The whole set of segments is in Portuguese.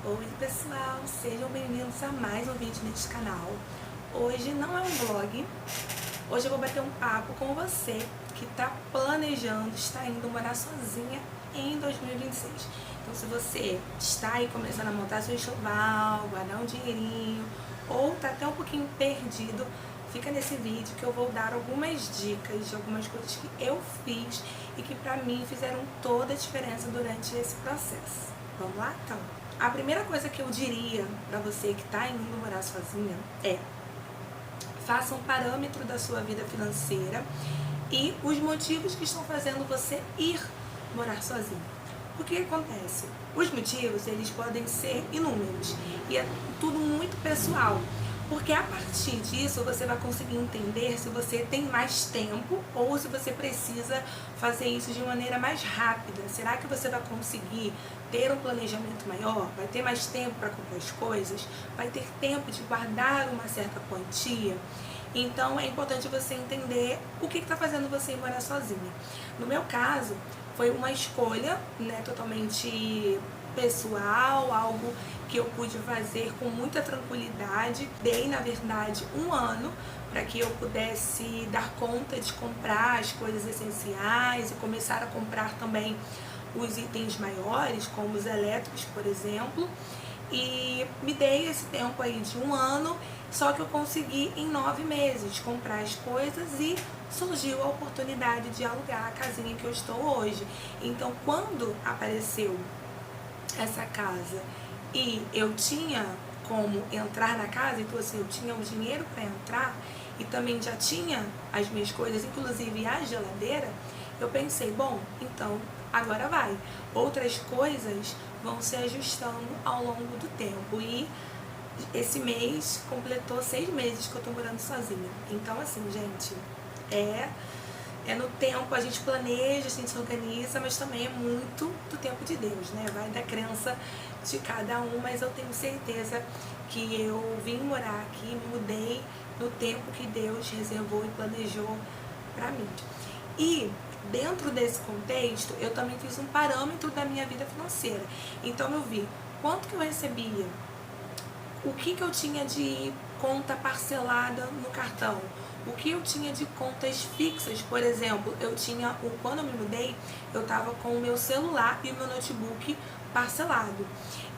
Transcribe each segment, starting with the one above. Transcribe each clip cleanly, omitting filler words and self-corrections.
Oi pessoal, sejam bem-vindos a mais um vídeo neste canal. Hoje não é um vlog, hoje eu vou bater um papo com você que está planejando, está indo morar sozinha em 2026. Então se você está aí começando a montar seu enxoval, guardar um dinheirinho ou está até um pouquinho perdido, fica nesse vídeo que eu vou dar algumas dicas de algumas coisas que eu fiz e que pra mim fizeram toda a diferença durante esse processo. Vamos lá então? A primeira coisa que eu diria pra você que tá indo morar sozinha é: faça um parâmetro da sua vida financeira e os motivos que estão fazendo você ir morar sozinho. O que acontece? Os motivos, eles podem ser inúmeros e é tudo muito pessoal. Porque a partir disso você vai conseguir entender se você tem mais tempo ou se você precisa fazer isso de maneira mais rápida. Será que você vai conseguir ter um planejamento maior? Vai ter mais tempo para comprar as coisas? Vai ter tempo de guardar uma certa quantia? Então é importante você entender o que está fazendo você ir morar sozinha. No meu caso, foi uma escolha, né, totalmente pessoal, algo que eu pude fazer com muita tranquilidade. Dei, na verdade, um ano para que eu pudesse dar conta de comprar as coisas essenciais e começar a comprar também os itens maiores, como os elétricos, por exemplo. E me dei esse tempo aí de um ano, só que eu consegui em 9 meses comprar as coisas e surgiu a oportunidade de alugar a casinha que eu estou hoje. Então, quando apareceu essa casa e eu tinha como entrar na casa, então assim, eu tinha o dinheiro para entrar e também já tinha as minhas coisas, inclusive a geladeira, eu pensei, bom, então agora vai. Outras coisas vão se ajustando ao longo do tempo e esse mês completou 6 meses que eu tô morando sozinha. Então assim, gente, é no tempo, a gente planeja, a gente se organiza, mas também é muito do tempo de Deus, né? Vai da crença de cada um, mas eu tenho certeza que eu vim morar aqui, me mudei no tempo que Deus reservou e planejou pra mim. E dentro desse contexto, eu também fiz um parâmetro da minha vida financeira. Então eu vi quanto que eu recebia, o que eu tinha de conta parcelada no cartão, o que eu tinha de contas fixas. Por exemplo, quando eu me mudei, eu estava com o meu celular e o meu notebook parcelado.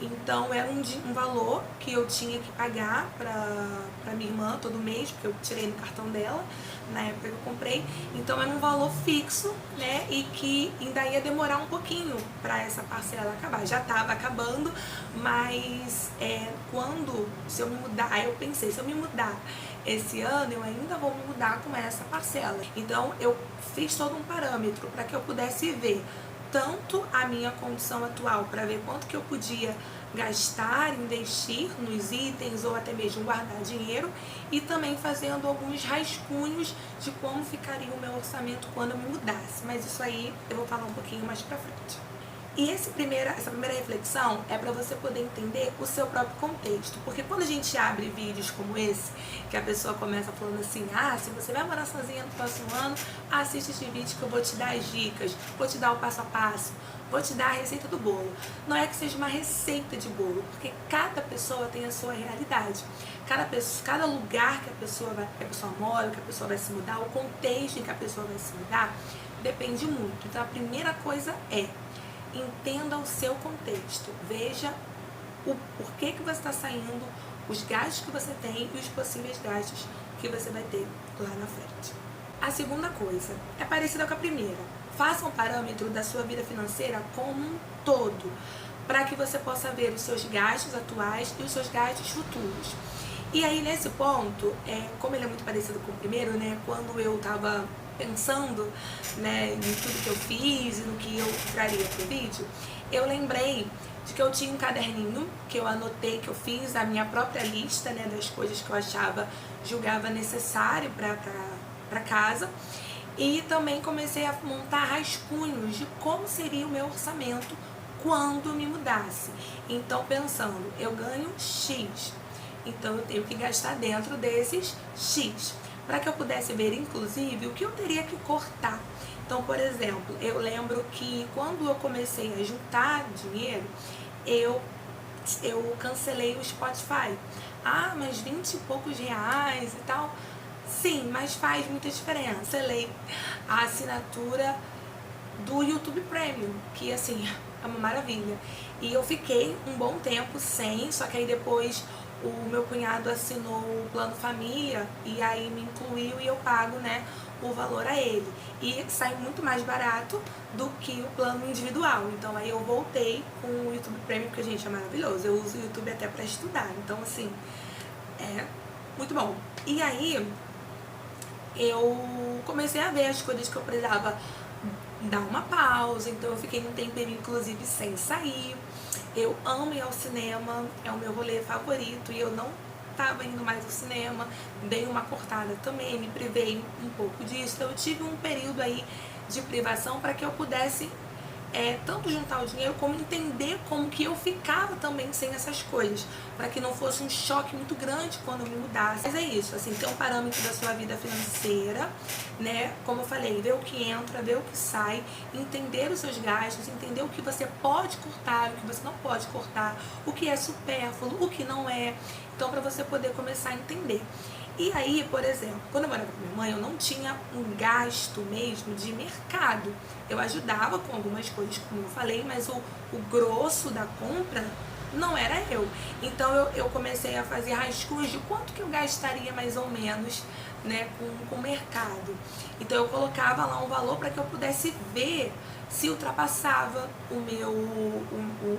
Então era um valor que eu tinha que pagar para minha irmã todo mês, porque eu tirei no cartão dela na época que eu comprei. Então era um valor fixo, né? E que ainda ia demorar um pouquinho para essa parcela acabar. Já estava acabando, mas se eu me mudar, aí eu pensei, se eu me mudar esse ano, eu ainda vou me mudar com essa parcela. Então eu fiz todo um parâmetro para que eu pudesse ver tanto a minha condição atual, para ver quanto que eu podia gastar, investir nos itens ou até mesmo guardar dinheiro, e também fazendo alguns rascunhos de como ficaria o meu orçamento quando eu me mudasse. Mas isso aí eu vou falar um pouquinho mais pra frente. E essa primeira reflexão é para você poder entender o seu próprio contexto. Porque quando a gente abre vídeos como esse, que a pessoa começa falando assim, se você vai morar sozinha no próximo ano, assiste este vídeo que eu vou te dar as dicas, vou te dar o passo a passo, vou te dar a receita do bolo. Não é que seja uma receita de bolo, porque cada pessoa tem a sua realidade. Cada lugar que a pessoa mora, que a pessoa vai se mudar, o contexto em que a pessoa vai se mudar, depende muito. Então a primeira coisa é: entenda o seu contexto, veja o porquê que você está saindo, os gastos que você tem e os possíveis gastos que você vai ter lá na frente. A segunda coisa é parecida com a primeira. Faça um parâmetro da sua vida financeira como um todo, para que você possa ver os seus gastos atuais e os seus gastos futuros. E aí, nesse ponto, como ele é muito parecido com o primeiro, né, quando eu estava pensando, né, em tudo que eu fiz e no que eu traria pro vídeo, eu lembrei de que eu tinha um caderninho que eu anotei, que eu fiz a minha própria lista, né, das coisas que eu julgava necessário para casa, e também comecei a montar rascunhos de como seria o meu orçamento quando me mudasse. Então, pensando, eu ganho X, então eu tenho que gastar dentro desses X, para que eu pudesse ver, inclusive, o que eu teria que cortar. Então, por exemplo, eu lembro que quando eu comecei a juntar dinheiro, eu eu cancelei o Spotify. Ah, mas 20 e poucos reais e tal. Sim, mas faz muita diferença. Cancelei a assinatura do YouTube Premium, que assim, é uma maravilha. E eu fiquei um bom tempo sem, só que aí depois o meu cunhado assinou o plano família e aí me incluiu e eu pago, né, o valor a ele. E sai muito mais barato do que o plano individual. Então aí eu voltei com o YouTube Premium, porque, gente, é maravilhoso. Eu uso o YouTube até pra estudar. Então, assim, é muito bom. E aí eu comecei a ver as coisas que eu precisava dar uma pausa, então eu fiquei um tempinho, inclusive, sem sair. Eu amo ir ao cinema, é o meu rolê favorito e eu não tava indo mais ao cinema, dei uma cortada também, me privei um pouco disso. Então eu tive um período aí de privação para que eu pudesse tanto juntar o dinheiro como entender como que eu ficava também sem essas coisas, para que não fosse um choque muito grande quando eu me mudasse. Mas é isso, assim, ter um parâmetro da sua vida financeira, né? Como eu falei, ver o que entra, ver o que sai, entender os seus gastos, entender o que você pode cortar, o que você não pode cortar, o que é supérfluo, o que não é. Então, para você poder começar a entender. E aí, por exemplo, quando eu morava com minha mãe, eu não tinha um gasto mesmo de mercado. Eu ajudava com algumas coisas, como eu falei, mas o grosso da compra não era eu. Então eu comecei a fazer rascunhos de quanto que eu gastaria mais ou menos, né, com o mercado. Então eu colocava lá um valor para que eu pudesse ver se ultrapassava o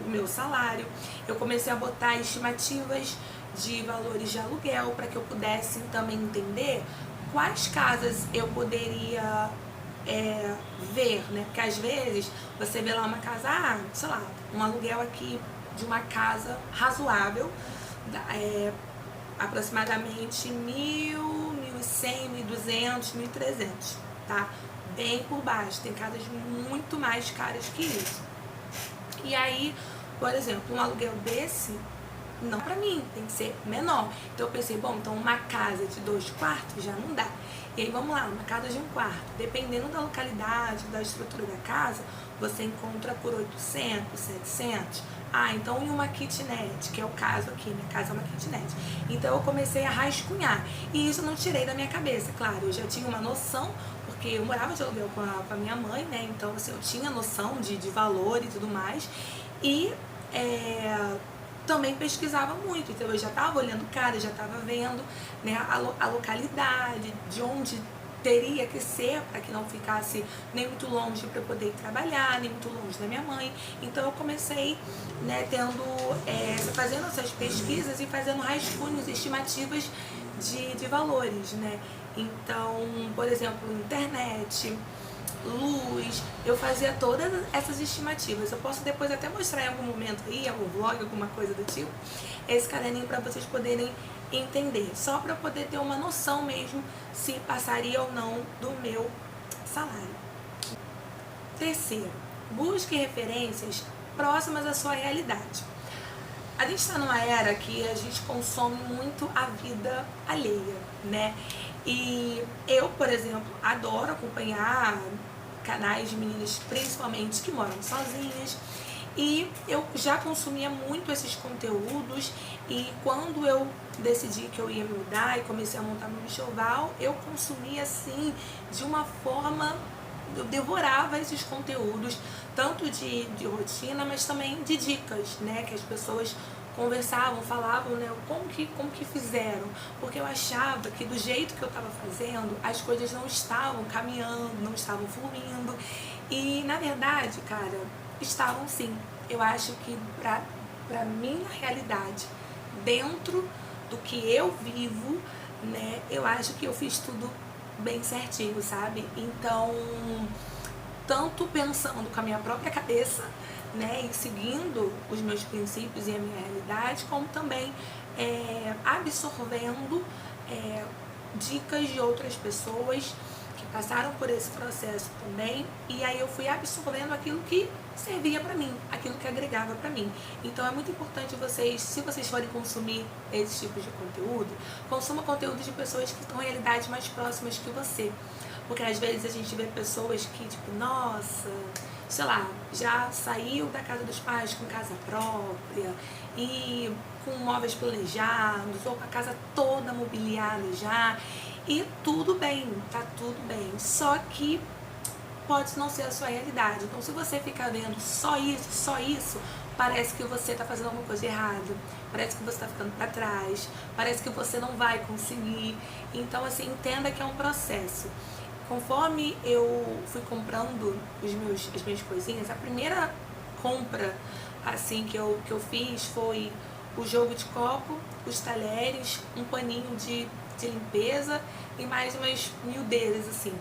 meu salário. Eu comecei a botar estimativas de valores de aluguel para que eu pudesse também entender quais casas eu poderia ver, né? Porque às vezes você vê lá uma casa, sei lá, um aluguel aqui de uma casa razoável, aproximadamente 1.000, 1.100, 1.200, 1.300, tá? Bem por baixo, tem casas muito mais caras que isso. E aí, por exemplo, um aluguel desse, não pra mim, tem que ser menor. Então eu pensei, bom, então uma casa de 2 quartos já não dá. E aí vamos lá, uma casa de 1 quarto, dependendo da localidade, da estrutura da casa, você encontra por 800, 700. Ah, então em uma kitnet, que é o caso aqui, minha casa é uma kitnet. Então eu comecei a rascunhar. E isso eu não tirei da minha cabeça, claro, eu já tinha uma noção, porque eu morava de aluguel com a minha mãe, né? Então assim, eu tinha noção de valor e tudo mais. E também pesquisava muito, então eu já estava olhando casa, já estava vendo, né, a localidade, de onde teria que ser para que não ficasse nem muito longe para eu poder trabalhar, nem muito longe da minha mãe. Então eu comecei, né, fazendo essas pesquisas e fazendo rascunhos, estimativas de valores, né? Então, por exemplo, internet, luz, eu fazia todas essas estimativas. Eu posso depois até mostrar em algum momento aí, algum vlog, alguma coisa do tipo, esse caderninho para vocês poderem entender, só para poder ter uma noção mesmo se passaria ou não do meu salário. Terceiro, busque referências próximas à sua realidade. A gente está numa era que a gente consome muito a vida alheia, né? E eu, por exemplo, adoro acompanhar canais de meninas, principalmente, que moram sozinhas. E eu já consumia muito esses conteúdos, e quando eu decidi que eu ia me mudar e comecei a montar meu enxoval, eu consumia assim de uma forma, eu devorava esses conteúdos, tanto de rotina, mas também de dicas, né, que as pessoas conversavam, falavam, né, como que fizeram, porque eu achava que do jeito que eu estava fazendo, as coisas não estavam caminhando, não estavam fluindo, e na verdade, cara, estavam sim. Eu acho que pra minha realidade, dentro do que eu vivo, né, eu acho que eu fiz tudo bem certinho, sabe? Então, tanto pensando com a minha própria cabeça, né, e seguindo os meus princípios e a minha realidade, como também absorvendo dicas de outras pessoas que passaram por esse processo também, e aí eu fui absorvendo aquilo que servia pra mim, aquilo que agregava pra mim. Então é muito importante vocês, se vocês forem consumir esses tipos de conteúdo, consuma conteúdo de pessoas que estão em realidades mais próximas que você. Porque às vezes a gente vê pessoas que, tipo, nossa, sei lá, já saiu da casa dos pais com casa própria e com móveis planejados ou com a casa toda mobiliada já, e tudo bem, tá tudo bem, só que pode não ser a sua realidade. Então, se você ficar vendo só isso, parece que você está fazendo alguma coisa errada, parece que você está ficando para trás, parece que você não vai conseguir. Então, assim, entenda que é um processo. Conforme eu fui comprando as minhas coisinhas, a primeira compra assim que eu fiz foi o jogo de copo, os talheres, um paninho de limpeza e mais umas miudezas assim.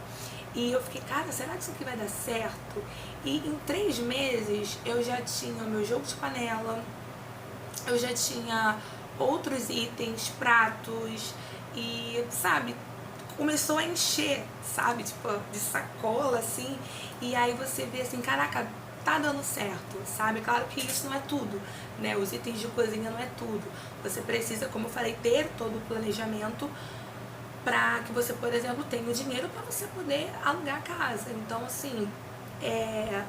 E eu fiquei, cara, será que isso aqui vai dar certo? E em 3 meses eu já tinha o meu jogo de panela, eu já tinha outros itens, pratos e, sabe, começou a encher, sabe, tipo, de sacola, assim, e aí você vê assim, caraca, tá dando certo, sabe? Claro que isso não é tudo, né? Os itens de cozinha não é tudo. Você precisa, como eu falei, ter todo o planejamento para que você, por exemplo, tenha o dinheiro para você poder alugar a casa. Então, assim,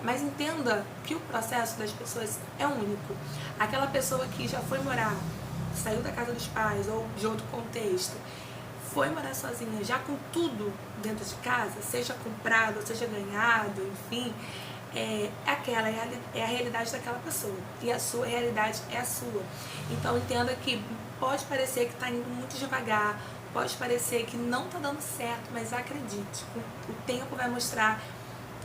mas entenda que o processo das pessoas é único. Aquela pessoa que já foi morar, saiu da casa dos pais ou de outro contexto, foi morar sozinha, já com tudo dentro de casa, seja comprado, seja ganhado, enfim, aquela é a realidade daquela pessoa. E a sua realidade é a sua. Então entenda que pode parecer que está indo muito devagar, pode parecer que não está dando certo, mas acredite, o tempo vai mostrar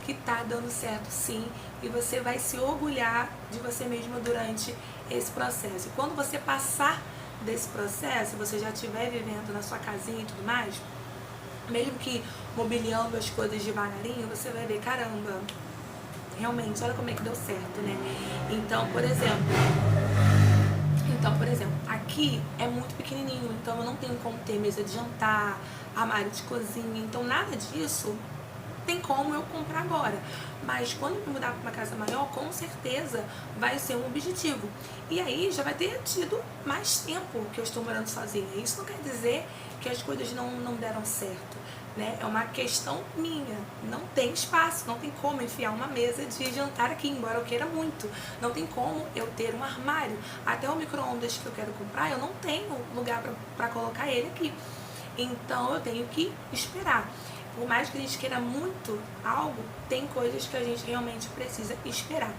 que está dando certo sim, e você vai se orgulhar de você mesma durante esse processo. E quando você passar desse processo, você já estiver vivendo na sua casinha e tudo mais, mesmo que mobiliando as coisas devagarinho, você vai ver, caramba, realmente, olha como é que deu certo, né? Então, por exemplo, aqui é muito pequenininho, então eu não tenho como ter mesa de jantar, armário de cozinha, então nada disso tem como eu comprar agora. Mas quando eu me mudar para uma casa maior, com certeza vai ser um objetivo. E aí já vai ter tido mais tempo que eu estou morando sozinha. Isso não quer dizer que as coisas não deram certo, né? É uma questão minha. Não tem espaço, não tem como enfiar uma mesa de jantar aqui, embora eu queira muito. Não tem como eu ter um armário. Até o micro-ondas que eu quero comprar, eu não tenho lugar para colocar ele aqui. Então eu tenho que esperar. Por mais que a gente queira muito algo, tem coisas que a gente realmente precisa esperar.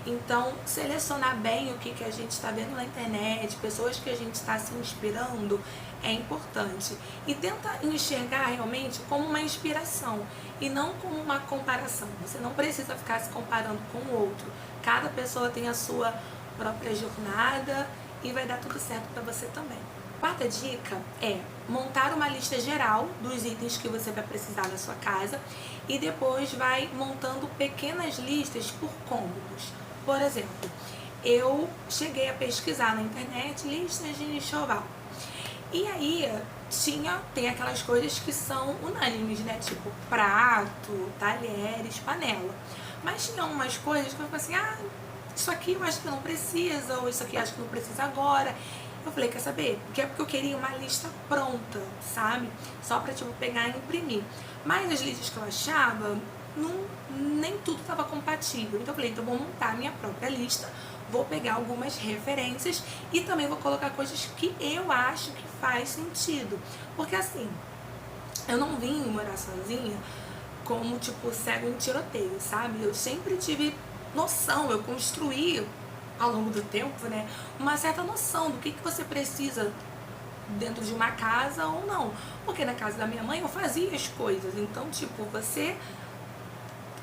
Então, selecionar bem o que a gente está vendo na internet, pessoas que a gente está se inspirando, é importante. E tenta enxergar realmente como uma inspiração e não como uma comparação. Você não precisa ficar se comparando com o outro. Cada pessoa tem a sua própria jornada e vai dar tudo certo para você também. Quarta dica é montar uma lista geral dos itens que você vai precisar na sua casa e depois vai montando pequenas listas por cômodos. Por exemplo, eu cheguei a pesquisar na internet listas de enxoval. E aí tem aquelas coisas que são unânimes, né? Tipo prato, talheres, panela. Mas tinha umas coisas que eu falei assim, isso aqui eu acho que não precisa, ou isso aqui eu acho que não precisa agora. Eu falei, quer saber? Porque eu queria uma lista pronta, sabe? Só pra, tipo, pegar e imprimir. Mas as listas que eu achava, nem tudo estava compatível. Então eu falei, então eu vou montar a minha própria lista, vou pegar algumas referências e também vou colocar coisas que eu acho que faz sentido. Porque assim, eu não vim morar sozinha como, tipo, cego em tiroteio, sabe? Eu sempre tive noção, eu construí ao longo do tempo, né, uma certa noção do que você precisa dentro de uma casa ou não. Porque na casa da minha mãe eu fazia as coisas, então, tipo, você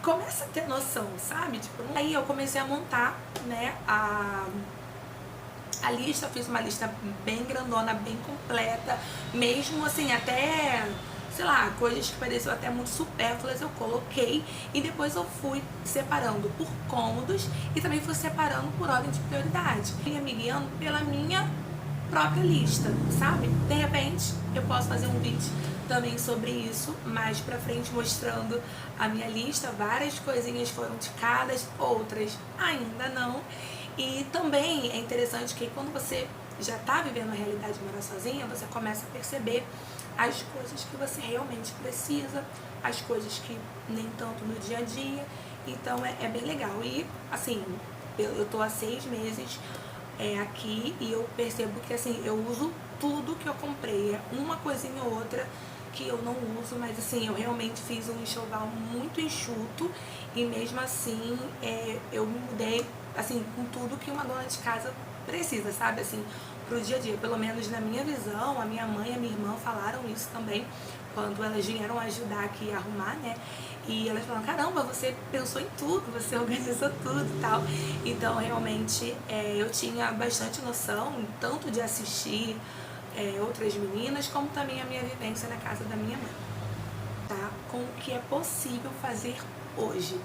começa a ter noção, sabe? Tipo, aí eu comecei a montar, né, a lista, fiz uma lista bem grandona, bem completa, mesmo assim, até, sei lá, coisas que pareciam até muito supérfluas eu coloquei e depois eu fui separando por cômodos e também fui separando por ordem de prioridade. Ia me guiando pela minha própria lista, sabe? De repente eu posso fazer um vídeo também sobre isso mais pra frente, mostrando a minha lista. Várias coisinhas foram ticadas, outras ainda não. E também é interessante que quando você já tá vivendo a realidade de morar sozinha, você começa a perceber as coisas que você realmente precisa, as coisas que nem tanto no dia a dia. Então é bem legal. E assim, eu tô há 6 meses aqui e eu percebo que assim, eu uso tudo que eu comprei. É uma coisinha ou outra que eu não uso, mas assim, eu realmente fiz um enxoval muito enxuto e mesmo assim eu me mudei assim, com tudo que uma dona de casa precisa, sabe? Assim, pro dia a dia, pelo menos na minha visão, a minha mãe e a minha irmã falaram isso também, quando elas vieram ajudar aqui a arrumar, né? E elas falaram, caramba, você pensou em tudo, você organizou tudo e tal. Então, realmente, eu tinha bastante noção, tanto de assistir outras meninas, como também a minha vivência na casa da minha mãe, tá? Com o que é possível fazer hoje.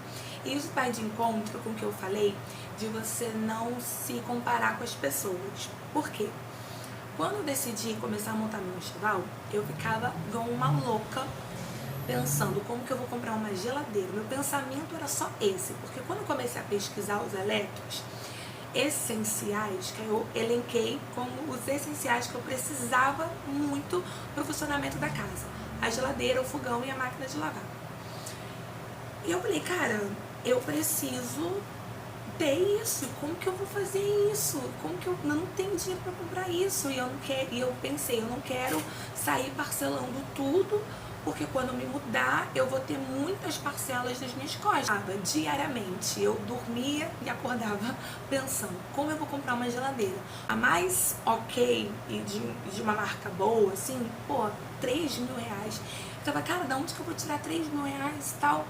E isso vai de encontro com o que eu falei, de você não se comparar com as pessoas. Por quê? Quando eu decidi começar a montar meu enxoval, eu ficava igual uma louca pensando como que eu vou comprar uma geladeira. Meu pensamento era só esse, porque quando eu comecei a pesquisar os elétricos essenciais, que eu elenquei como os essenciais que eu precisava muito para o funcionamento da casa: a geladeira, o fogão e a máquina de lavar. E eu falei, cara, eu preciso ter isso, como que eu vou fazer isso? Como que eu não tenho dinheiro para comprar isso? E eu pensei, eu não quero sair parcelando tudo, porque quando eu me mudar, eu vou ter muitas parcelas nas minhas costas. Diariamente, eu dormia e acordava pensando, como eu vou comprar uma geladeira? A mais ok e de uma marca boa, assim, pô, 3 mil reais. Eu tava, cara, da onde que eu vou tirar 3 mil reais e tal?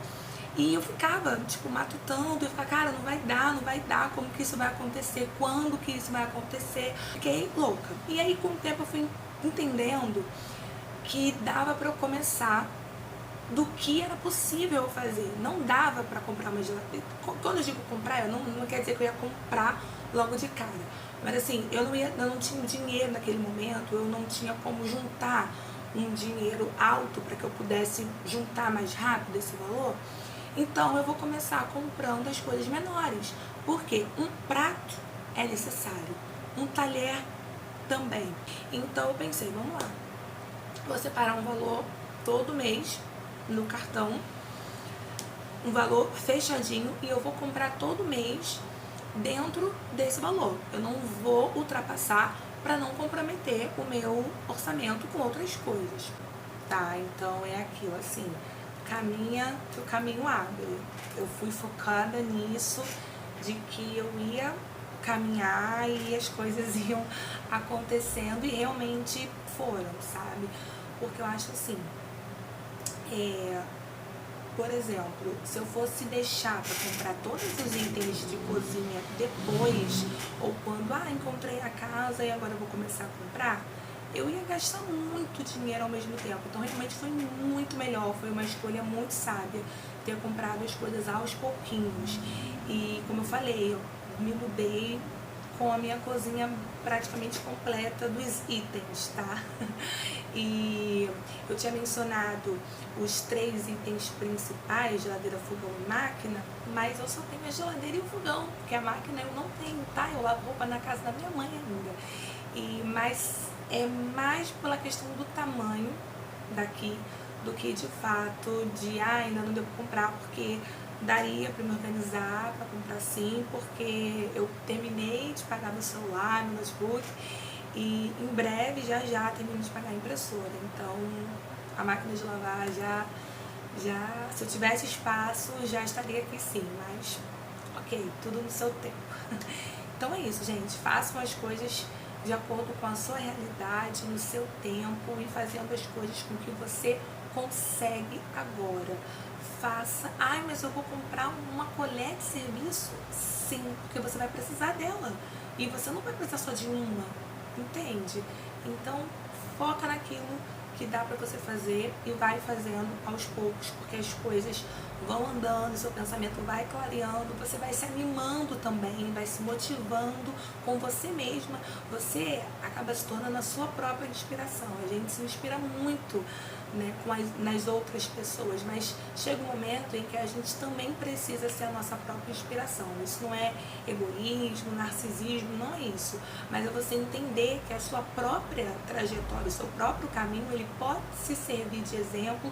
E eu ficava, tipo, matutando, eu ficava, cara, não vai dar, como que isso vai acontecer, quando que isso vai acontecer. Fiquei louca. E aí, com o tempo, eu fui entendendo que dava pra eu começar do que era possível eu fazer. Não dava pra comprar uma geladeira. Quando eu digo comprar, não quer dizer que eu ia comprar logo de cara. Mas assim, eu não tinha dinheiro naquele momento, eu não tinha como juntar um dinheiro alto para que eu pudesse juntar mais rápido esse valor. Então eu vou começar comprando as coisas menores, porque um prato é necessário, um talher também. Então eu pensei, vamos lá, vou separar um valor todo mês no cartão, um valor fechadinho, e eu vou comprar todo mês dentro desse valor. Eu não vou ultrapassar para não comprometer o meu orçamento com outras coisas, tá? Então é aquilo assim, caminha que o caminho abre. Eu fui focada nisso, de que eu ia caminhar e as coisas iam acontecendo, e realmente foram, sabe? Porque eu acho assim, por exemplo, se eu fosse deixar para comprar todos os itens de cozinha depois, ou quando, encontrei a casa e agora eu vou começar a comprar, eu ia gastar muito dinheiro ao mesmo tempo. Então realmente foi muito melhor, foi uma escolha muito sábia ter comprado as coisas aos pouquinhos. E como eu falei, eu me mudei com a minha cozinha praticamente completa dos itens, tá? E eu tinha mencionado os 3 itens principais, geladeira, fogão e máquina, mas eu só tenho a geladeira e o fogão, porque a máquina eu não tenho, tá? Eu lavo roupa na casa da minha mãe ainda. Mas é mais pela questão do tamanho daqui do que de fato de ainda não deu pra comprar, porque daria para me organizar para comprar sim, porque eu terminei de pagar meu celular, meu notebook, e em breve já termino de pagar a impressora. Então a máquina de lavar já se eu tivesse espaço já estaria aqui sim, mas ok, tudo no seu tempo. Então é isso, gente, façam as coisas de acordo com a sua realidade, no seu tempo, e fazendo as coisas com que você consegue agora. Faça, mas eu vou comprar uma colher de serviço? Sim, porque você vai precisar dela, e você não vai precisar só de uma, entende? Então foca naquilo que dá pra você fazer e vai fazendo aos poucos, porque as coisas vão andando, seu pensamento vai clareando, você vai se animando também, vai se motivando com você mesma, você acaba se tornando a sua própria inspiração. A gente se inspira muito, né, nas outras pessoas, mas chega um momento em que a gente também precisa ser a nossa própria inspiração. Isso não é egoísmo, narcisismo, não é isso, mas é você entender que a sua própria trajetória, o seu próprio caminho, ele pode se servir de exemplo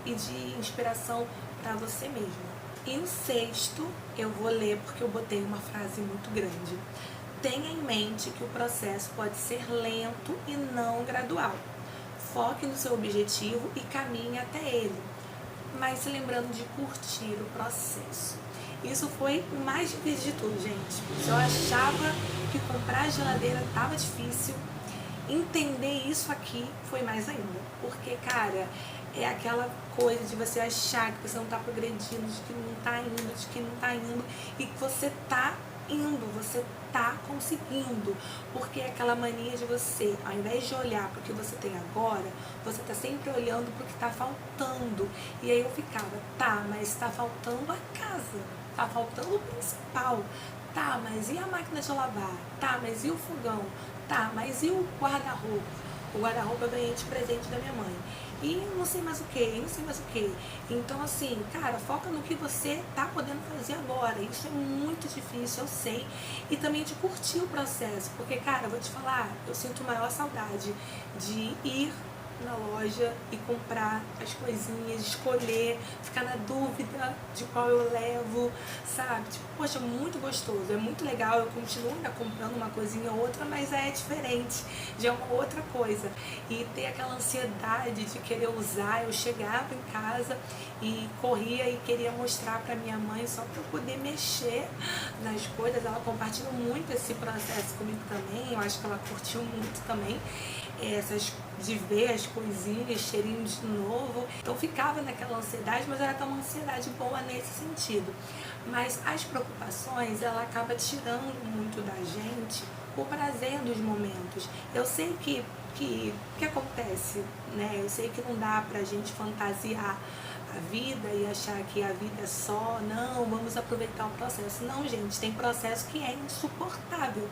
e de inspiração para você mesma. E o sexto, eu vou ler porque eu botei uma frase muito grande. Tenha em mente que o processo pode ser lento e não gradual. Foque no seu objetivo e caminhe até ele, mas se lembrando de curtir o processo. Isso foi o mais difícil de tudo, gente. Se eu achava que comprar geladeira estava difícil, entender isso aqui foi mais ainda. Porque, cara, é aquela coisa de você achar que você não tá progredindo, de que não tá indo, de que não tá indo, e que você tá indo, você tá conseguindo. Porque é aquela mania de você, ao invés de olhar para o que você tem agora, você tá sempre olhando para o que tá faltando. E aí eu ficava, tá, mas tá faltando a casa, tá faltando o principal. Tá, mas e a máquina de lavar? Tá, mas e o fogão? Tá, mas e o guarda-roupa? O guarda-roupa eu ganhei de presente da minha mãe. E não sei mais o que, não sei mais o que. Então, assim, cara, foca no que você tá podendo fazer agora. Isso é muito difícil, eu sei. E também de curtir o processo. Porque, cara, eu vou te falar, eu sinto maior saudade de ir na loja e comprar as coisinhas, escolher, ficar na dúvida de qual eu levo, sabe? Tipo, poxa, muito gostoso, é muito legal, eu continuo ainda comprando uma coisinha ou outra, mas é diferente, já é uma outra coisa. E ter aquela ansiedade de querer usar, eu chegava em casa e corria e queria mostrar pra minha mãe só pra eu poder mexer nas coisas. Ela compartilhou muito esse processo comigo também, eu acho que ela curtiu muito também. Essas de ver as coisinhas, cheirinho de novo. Então ficava naquela ansiedade, mas era até uma ansiedade boa nesse sentido. Mas as preocupações, ela acaba tirando muito da gente o prazer dos momentos. Eu sei que acontece, né? Eu sei que não dá pra gente fantasiar a vida e achar que a vida é só, não, vamos aproveitar o processo. Não, gente, tem processo que é insuportável.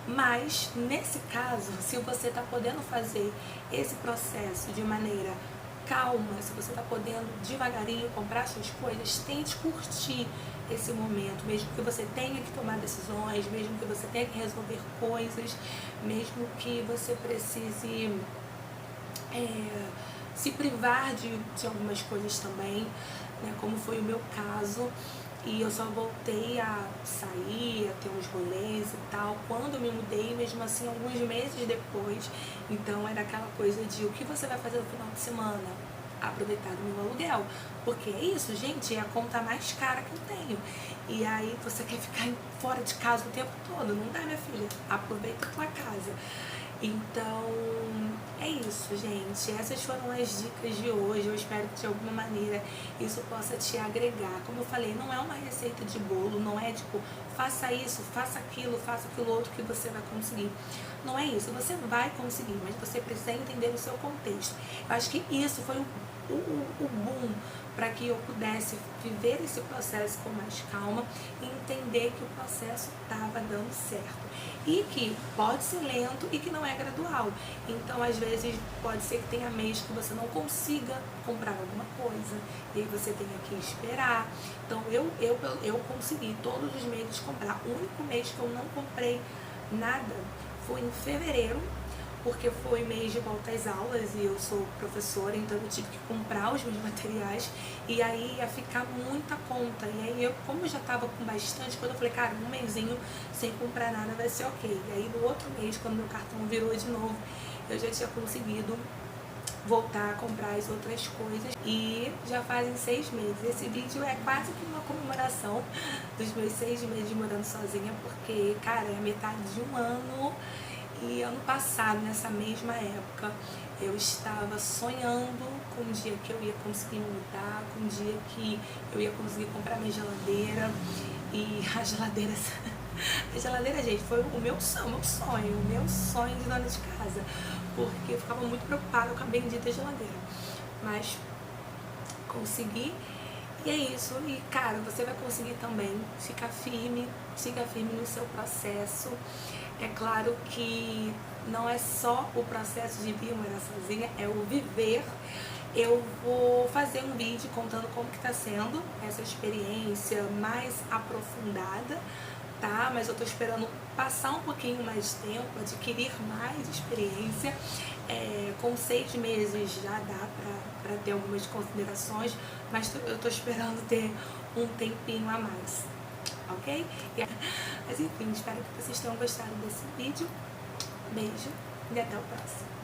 Mas, nesse caso, se você está podendo fazer esse processo de maneira calma, se você está podendo devagarinho comprar suas coisas, tente curtir esse momento, mesmo que você tenha que tomar decisões, mesmo que você tenha que resolver coisas, mesmo que você precise se privar de algumas coisas também, né, como foi o meu caso. E eu só voltei a sair, a ter uns rolês e tal, quando eu me mudei, mesmo assim, alguns meses depois. Então era aquela coisa de o que você vai fazer no final de semana? Aproveitar o meu aluguel. Porque é isso, gente, é a conta mais cara que eu tenho. E aí você quer ficar fora de casa o tempo todo? Não dá, minha filha. Aproveita a tua casa. Então, é isso, gente. Essas foram as dicas de hoje. Eu espero que de alguma maneira isso possa te agregar. Como eu falei, não é uma receita de bolo, não é tipo, faça isso, faça aquilo outro que você vai conseguir. Não é isso, você vai conseguir, mas você precisa entender o seu contexto. Eu acho que isso foi o boom para que eu pudesse viver esse processo com mais calma e entender que o processo estava dando certo. E que pode ser lento e que não é gradual. Então, às vezes, pode ser que tenha mês que você não consiga comprar alguma coisa. E aí você tenha que esperar. Então, eu consegui todos os meses comprar. O único mês que eu não comprei nada foi em fevereiro, porque foi mês de volta às aulas e eu sou professora, então eu tive que comprar os meus materiais e aí ia ficar muita conta. E aí eu, como eu já estava com bastante, quando eu falei, cara, um mêsinho sem comprar nada vai ser ok. E aí no outro mês, quando meu cartão virou de novo, eu já tinha conseguido voltar a comprar as outras coisas e já fazem 6 meses. Esse vídeo é quase que uma comemoração dos meus 6 meses morando sozinha, porque, cara, é metade de um ano. E ano passado, nessa mesma época, eu estava sonhando com um dia que eu ia conseguir me mudar, com um dia que eu ia conseguir comprar minha geladeira. E a geladeira, gente, foi o meu sonho de dona de casa. Porque eu ficava muito preocupada com a bendita geladeira. Mas consegui. E é isso, e cara, você vai conseguir também. Siga firme no seu processo. É claro que não é só o processo de vir morar sozinha, é o viver. Eu vou fazer um vídeo contando como que tá sendo essa experiência mais aprofundada, tá? Mas eu tô esperando passar um pouquinho mais de tempo, adquirir mais experiência. Com 6 meses já dá pra ter algumas considerações, mas eu tô esperando ter um tempinho a mais, ok? Mas enfim, espero que vocês tenham gostado desse vídeo. Beijo e até o próximo.